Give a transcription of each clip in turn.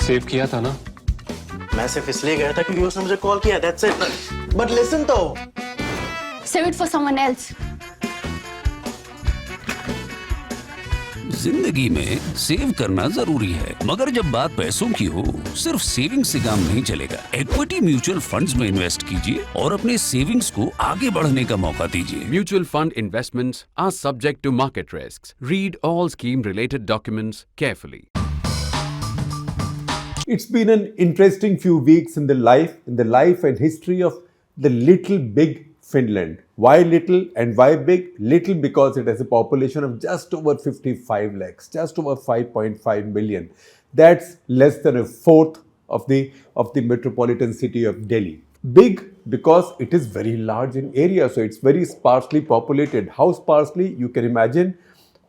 Save किया था ना? मैं सिर्फ इसलिए गया था क्योंकि उसने मुझे कॉल किया, that's it. But listen तो. Save it for someone else. जिंदगी में सेव करना जरूरी है, मगर जब बात पैसों की हो, सिर्फ सेविंग से काम नहीं चलेगा। इक्विटी म्यूचुअल फंड्स में इन्वेस्ट कीजिए और अपने सेविंग्स को आगे बढ़ने का मौका दीजिए। Mutual fund investments are subject to market risks. Read all scheme-related documents carefully. It's been an interesting few weeks in the life and history of the little big Finland. Why little and why big? Little because it has a population of just over 55 lakhs, just over 5.5 million. That's less than a fourth of the metropolitan city of Delhi. Big because it is very large in area, so it's very sparsely populated. How sparsely? You can imagine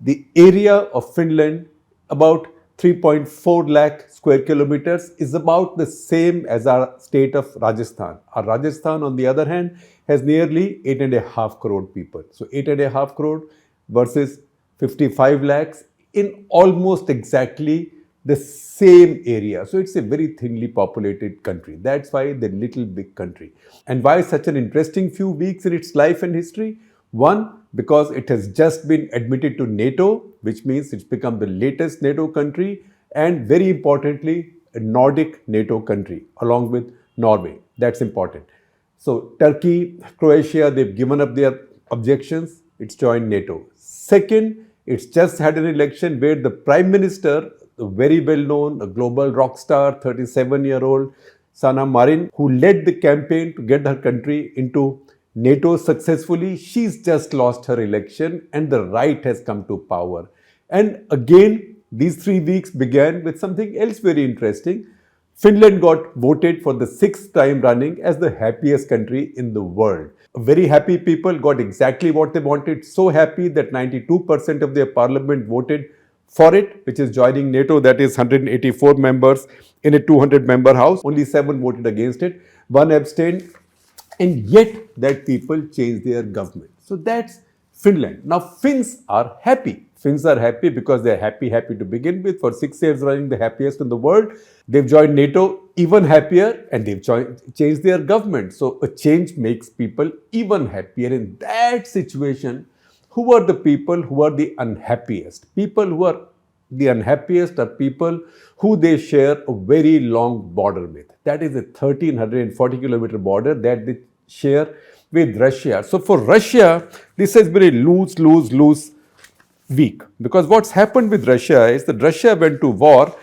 the area of Finland, about 3.4 lakh square kilometers, is about the same as our state of Rajasthan. Our Rajasthan, on the other hand, has nearly 8.5 crore people. So 8.5 crore versus 55 lakhs in almost exactly the same area. So it's a very thinly populated country. That's why the little big country. And why such an interesting few weeks in its life and history? One, because it has just been admitted to NATO, which means it's become the latest NATO country, and very importantly, a Nordic NATO country, along with Norway. That's important. So Turkey, Croatia, they've given up their objections. It's joined NATO. Second, it's just had an election where the Prime Minister, the very well-known, a global rock star, 37-year-old Sanna Marin, who led the campaign to get her country into NATO successfully, she's just lost her election and the right has come to power. And again, these 3 weeks began with something else very interesting. Finland got voted for the 6th time running as the happiest country in the world. Very happy people got exactly what they wanted. So happy that 92% of their parliament voted for it, which is joining NATO. That is 184 members in a 200-member house. Only 7 voted against it. 1 abstained. And yet that people change their government. So that's Finland. Now Finns are happy. Finns are happy because they're happy to begin with. For 6 years running, the happiest in the world. They've joined NATO, even happier, and they've changed their government. So a change makes people even happier. In that situation, who are the people who are the unhappiest? People who are the unhappiest are people who they share a very long border with. That is a 1,340 kilometer border that they share with Russia. So for Russia, this has been a lose week. Because what's happened with Russia is that Russia went to war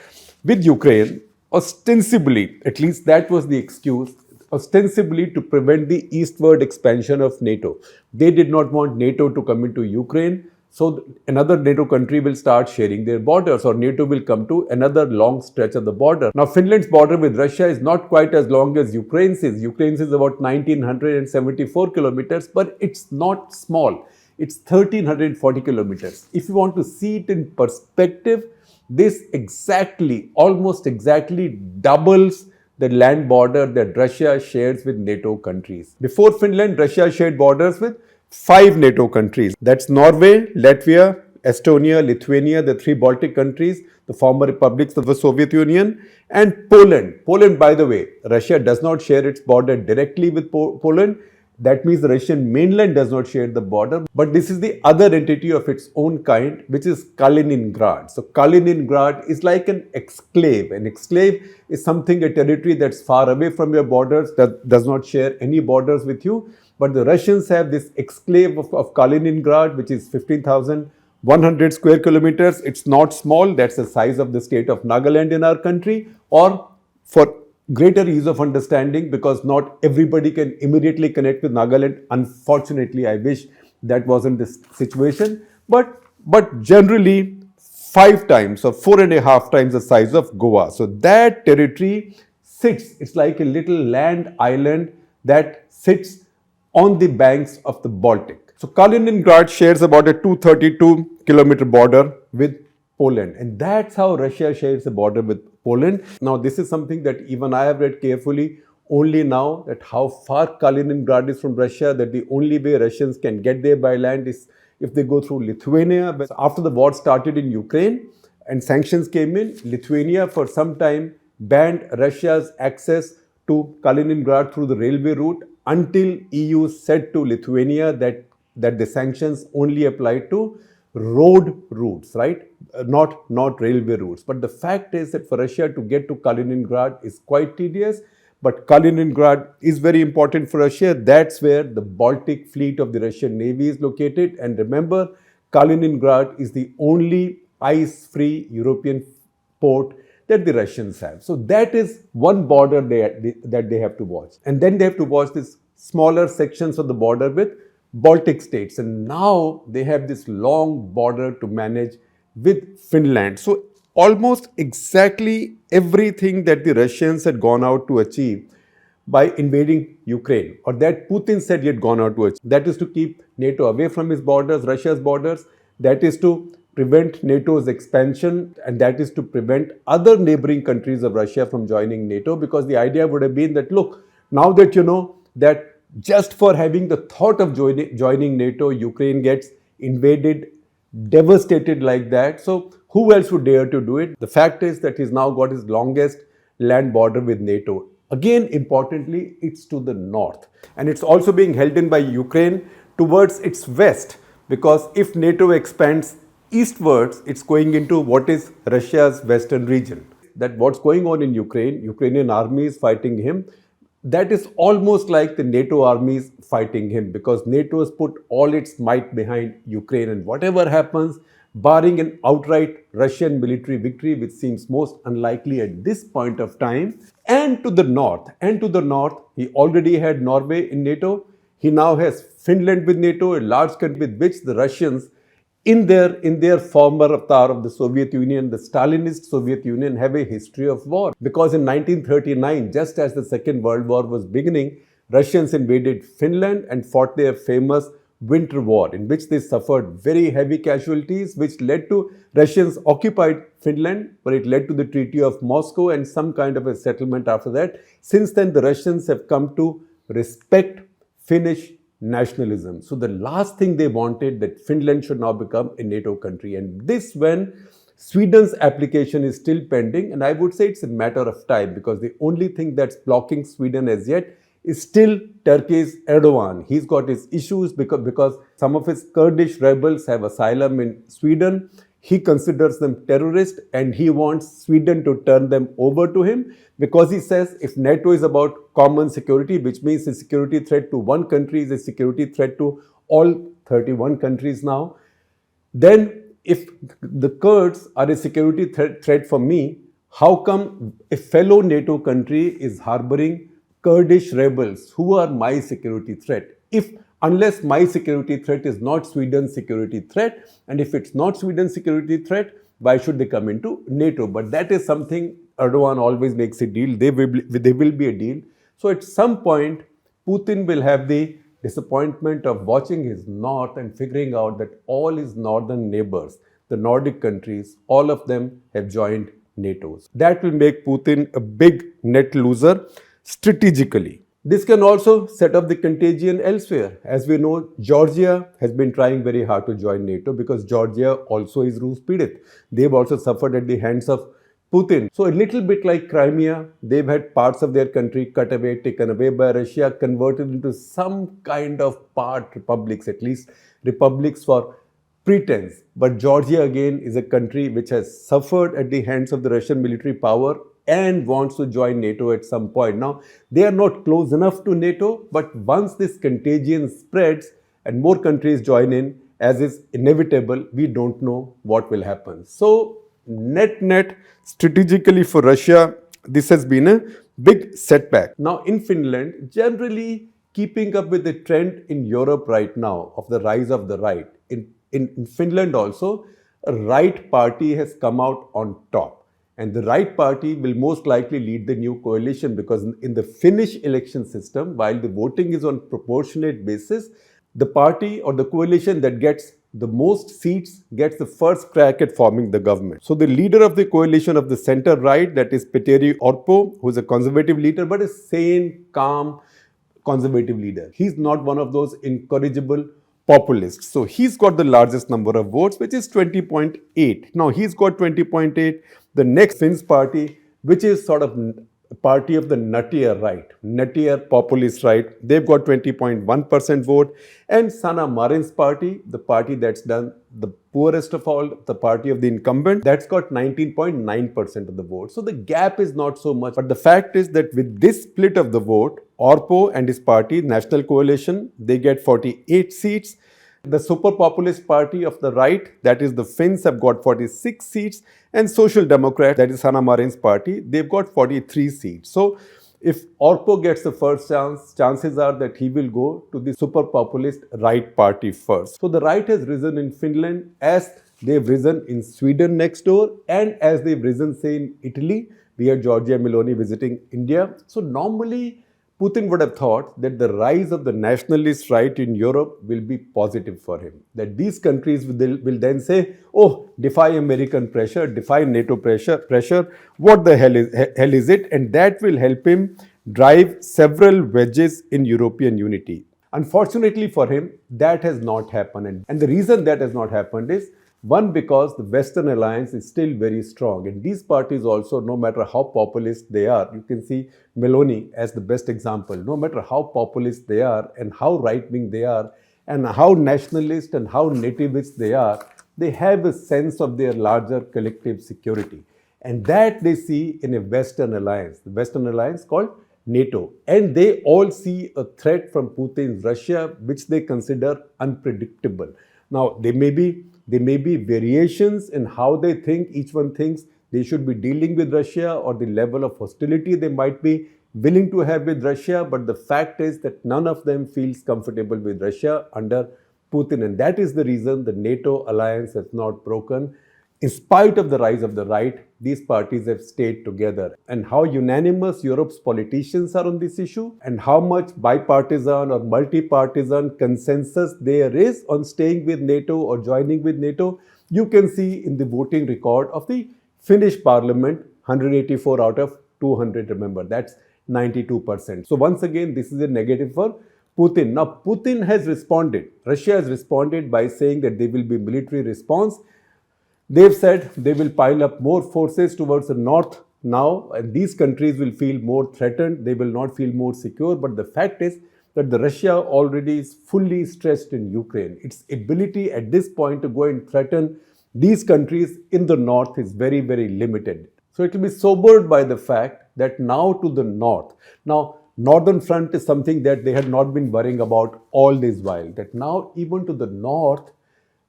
with Ukraine ostensibly, at least that was the excuse, ostensibly to prevent the eastward expansion of NATO. They did not want NATO to come into Ukraine. So another NATO country will start sharing their borders, or NATO will come to another long stretch of the border. Now Finland's border with Russia is not quite as long as Ukraine's is. Ukraine's is about 1,974 kilometers, but it's not small. It's 1,340 kilometers. If you want to see it in perspective, this almost exactly doubles the land border that Russia shares with NATO countries. Before Finland, Russia shared borders with 5 NATO countries. That's Norway, Latvia, Estonia, Lithuania, the 3 Baltic countries, the former republics of the Soviet Union, and Poland. Poland, by the way, Russia does not share its border directly with Poland. That means the Russian mainland does not share the border. But this is the other entity of its own kind, which is Kaliningrad. So Kaliningrad is like an exclave. An exclave is something, a territory that's far away from your borders, that does not share any borders with you. But the Russians have this exclave of Kaliningrad, which is 15,100 square kilometers. It's not small. That's the size of the state of Nagaland in our country. Or for greater ease of understanding, because not everybody can immediately connect with Nagaland. Unfortunately, I wish that wasn't the situation. But generally, 5 times or 4.5 times the size of Goa. So that territory sits, it's like a little land island that sits on the banks of the Baltic. So Kaliningrad shares about a 232 kilometer border with Poland, and that's how Russia shares a border with Poland. Now this is something that even I have read carefully only now, that how far Kaliningrad is from Russia, that the only way Russians can get there by land is if they go through Lithuania. But after the war started in Ukraine and sanctions came in, Lithuania for some time banned Russia's access to Kaliningrad through the railway route until EU said to Lithuania that the sanctions only apply to road routes, right? Not railway routes. But the fact is that for Russia to get to Kaliningrad is quite tedious. But Kaliningrad is very important for Russia. That's where the Baltic fleet of the Russian Navy is located. And remember, Kaliningrad is the only ice-free European port that the Russians have. So that is one border that they have to watch. And then they have to watch these smaller sections of the border with Baltic states. And now they have this long border to manage with Finland. So almost exactly everything that the Russians had gone out to achieve by invading Ukraine, or that Putin said he had gone out to achieve. That is to keep NATO away from his borders, Russia's borders. That is to prevent NATO's expansion, and that is to prevent other neighboring countries of Russia from joining NATO, because the idea would have been that, look, now that you know that just for having the thought of joining NATO, Ukraine gets invaded, devastated like that. So who else would dare to do it? The fact is that he's now got his longest land border with NATO. Again, importantly, it's to the north. And it's also being held in by Ukraine towards its west, because if NATO expands eastwards, it's going into what is Russia's western region. That what's going on in Ukraine, Ukrainian army is fighting him. That is almost like the NATO armies fighting him, because NATO has put all its might behind Ukraine, and whatever happens, barring an outright Russian military victory, which seems most unlikely at this point of time. And to the north, he already had Norway in NATO. He now has Finland with NATO, a large country with which the Russians, in their former avatar of the Soviet Union, the Stalinist Soviet Union, have a history of war. Because in 1939, just as the Second World War was beginning, Russians invaded Finland and fought their famous Winter War, in which they suffered very heavy casualties, which led to Russians occupied Finland, but it led to the Treaty of Moscow and some kind of a settlement after that. Since then, the Russians have come to respect Finnish nationalism. So the last thing they wanted, that Finland should now become a NATO country. And this, when Sweden's application is still pending, and I would say it's a matter of time, because the only thing that's blocking Sweden as yet is still Turkey's Erdogan. He's got his issues because some of his Kurdish rebels have asylum in Sweden. He considers them terrorists, and he wants Sweden to turn them over to him, because he says if NATO is about common security, which means a security threat to one country is a security threat to all 31 countries now, then if the Kurds are a security threat for me, how come a fellow NATO country is harboring Kurdish rebels who are my security threat? Unless my security threat is not Sweden's security threat, and if it's not Sweden's security threat, why should they come into NATO? But that is something Erdogan always makes a deal. There will be a deal. So at some point, Putin will have the disappointment of watching his north and figuring out that all his northern neighbors, the Nordic countries, all of them have joined NATO. That will make Putin a big net loser strategically. This can also set up the contagion elsewhere. As we know, Georgia has been trying very hard to join NATO, because Georgia also is Rus-Pidit. They've also suffered at the hands of Putin. So a little bit like Crimea, they've had parts of their country cut away, taken away by Russia, converted into some kind of part republics, at least republics for pretense. But Georgia again is a country which has suffered at the hands of the Russian military power and wants to join NATO at some point. Now, they are not close enough to NATO, but once this contagion spreads and more countries join in, as is inevitable, we don't know what will happen. So, net, strategically for Russia, this has been a big setback. Now, in Finland, generally keeping up with the trend in Europe right now of the rise of the right, in Finland also, a right party has come out on top. And the right party will most likely lead the new coalition, because in the Finnish election system, while the voting is on proportionate basis, the party or the coalition that gets the most seats gets the first crack at forming the government. So the leader of the coalition of the center right, that is Petteri Orpo, who is a conservative leader, but a sane, calm, conservative leader. He's not one of those incorrigible populists. So he's got the largest number of votes, which is 20.8. Now he's got 20.8. The next Finns party, which is sort of party of the nuttier right, nuttier populist right. They've got 20.1% vote. And Sanna Marin's party, the party that's done the poorest of all, the party of the incumbent, that's got 19.9% of the vote. So the gap is not so much. But the fact is that with this split of the vote, Orpo and his party, National Coalition, they get 48 seats. The super populist party of the right, that is the Finns, have got 46 seats, and Social Democrat, that is Sanna Marin's party, they've got 43 seats. So if Orpo gets the first chance, chances are that he will go to the super populist right party first. So the right has risen in Finland as they've risen in Sweden next door, and as they've risen, say, in Italy. We had Giorgia Meloni visiting India. So normally, Putin would have thought that the rise of the nationalist right in Europe will be positive for him. That these countries will then say, oh, defy American pressure, defy NATO pressure, what the hell is it? And that will help him drive several wedges in European unity. Unfortunately for him, that has not happened. And the reason that has not happened is, one, because the Western alliance is still very strong. And these parties also, no matter how populist they are, you can see Meloni as the best example, no matter how populist they are and how right-wing they are and how nationalist and how nativist they are, they have a sense of their larger collective security. And that they see in a Western alliance, the Western alliance called NATO. And they all see a threat from Putin's Russia, which they consider unpredictable. Now, there may be variations in how they think. Each one thinks they should be dealing with Russia or the level of hostility they might be willing to have with Russia. But the fact is that none of them feels comfortable with Russia under Putin. And that is the reason the NATO alliance has not broken. In spite of the rise of the right, these parties have stayed together. And how unanimous Europe's politicians are on this issue and how much bipartisan or multi-partisan consensus there is on staying with NATO or joining with NATO, you can see in the voting record of the Finnish parliament, 184 out of 200, remember, that's 92%. So once again, this is a negative for Putin. Now, Putin has responded. Russia has responded by saying that there will be military response. They've said they will pile up more forces towards the north now, and these countries will feel more threatened. They will not feel more secure. But the fact is that the Russia already is fully stressed in Ukraine. Its ability at this point to go and threaten these countries in the north is very, very limited. So it will be sobered by the fact that now to the north. Now, Northern Front is something that they had not been worrying about all this while. That now even to the north,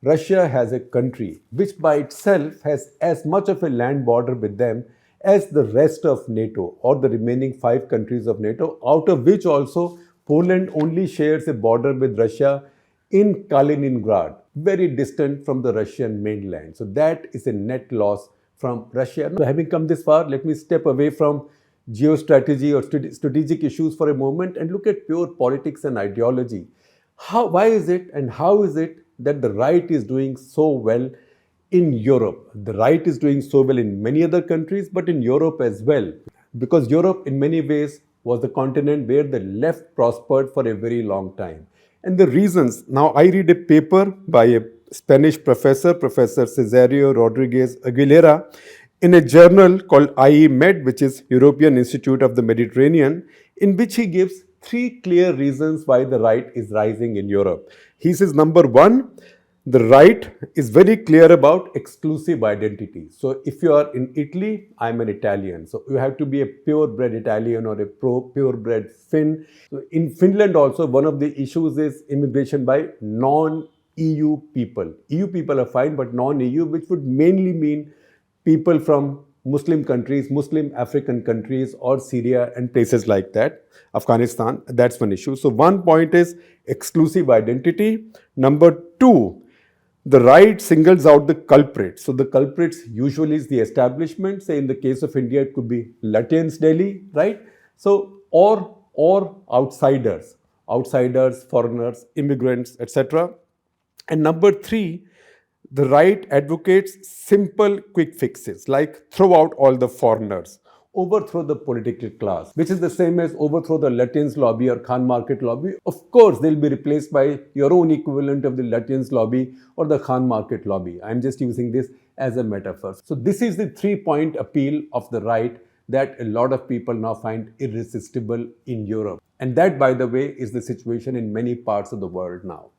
Russia has a country which by itself has as much of a land border with them as the rest of NATO or the remaining 5 countries of NATO, out of which also Poland only shares a border with Russia in Kaliningrad, very distant from the Russian mainland. So that is a net loss from Russia. So having come this far, let me step away from geostrategy or strategic issues for a moment and look at pure politics and ideology. Why is it and how is it that the right is doing so well in Europe? The right is doing so well in many other countries, but in Europe as well. Because Europe in many ways was the continent where the left prospered for a very long time. And the reasons, now I read a paper by a Spanish professor, Professor Cesario Rodriguez Aguilera, in a journal called IE-MED, which is European Institute of the Mediterranean, in which he gives 3 clear reasons why the right is rising in Europe. He says, number 1, the right is very clear about exclusive identity. So if you are in Italy, I'm an Italian. So you have to be a purebred Italian or a purebred Finn. So in Finland also, one of the issues is immigration by non-EU people. EU people are fine, but non-EU, which would mainly mean people from Muslim countries, Muslim African countries or Syria and places like that, Afghanistan, that's one issue. So one point is exclusive identity. Number 2, the right singles out the culprits. So the culprits usually is the establishment. Say in the case of India, it could be Lutyens Delhi, right? So or outsiders, foreigners, immigrants, etc. And number 3, the right advocates simple, quick fixes, like throw out all the foreigners, overthrow the political class, which is the same as overthrow the Lutyens lobby or Khan market lobby. Of course, they'll be replaced by your own equivalent of the Lutyens lobby or the Khan market lobby. I'm just using this as a metaphor. So this is the 3-point appeal of the right that a lot of people now find irresistible in Europe. And that, by the way, is the situation in many parts of the world now.